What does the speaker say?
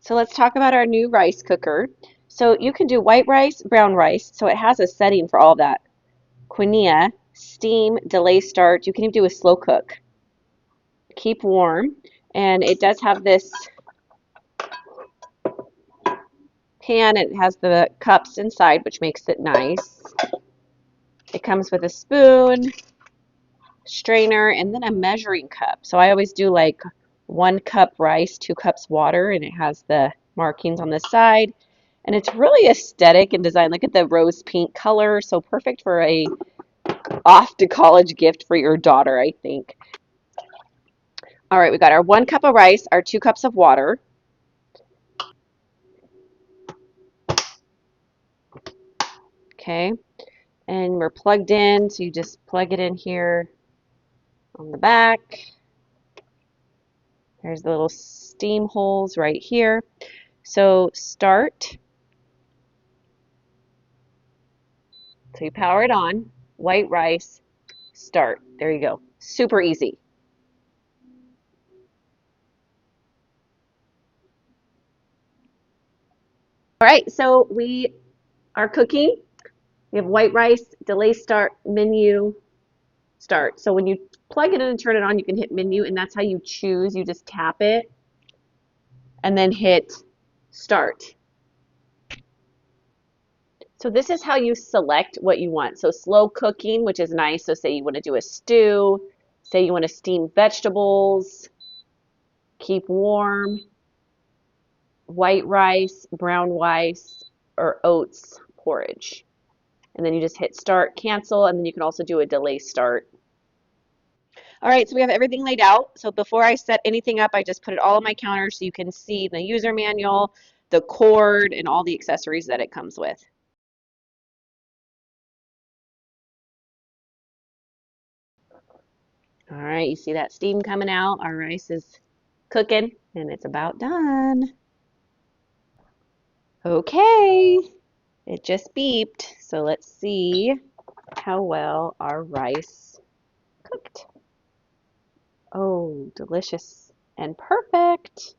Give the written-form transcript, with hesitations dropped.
So let's talk about our new rice cooker. So you can do white rice, brown rice. So it has a setting for all of that. Quinoa, steam, delay start. You can even do a slow cook. Keep warm. And it does have this pan. It has the cups inside, which makes it nice. It comes with a spoon, strainer, and then a measuring cup. So I always do like 1 cup rice, 2 cups water, and it has the markings on the side. And it's really aesthetic and design. Look at the rose pink color. So perfect for a off to college gift for your daughter, I think. All right, we got our 1 cup of rice, our 2 cups of water. Okay, and we're plugged in. So you just plug it in here on the back. There's the little steam holes right here. So start. So you power it on, white rice, start. There you go. Super easy. All right, so we are cooking. We have white rice, delay start, menu, start. So when you plug it in and turn it on, you can hit menu, and that's how you choose. You just tap it and then hit start. So this is how you select what you want. So slow cooking, which is nice. So say you want to do a stew, say you want to steam vegetables, keep warm, white rice, brown rice, or oats porridge. And then you just hit start, cancel, and then you can also do a delay start. All right, so we have everything laid out. So before I set anything up, I just put it all on my counter so you can see the user manual, the cord, and all the accessories that it comes with. All right, you see that steam coming out? Our rice is cooking and it's about done. Okay, it just beeped. So let's see how well our rice cooked. Oh, delicious and perfect.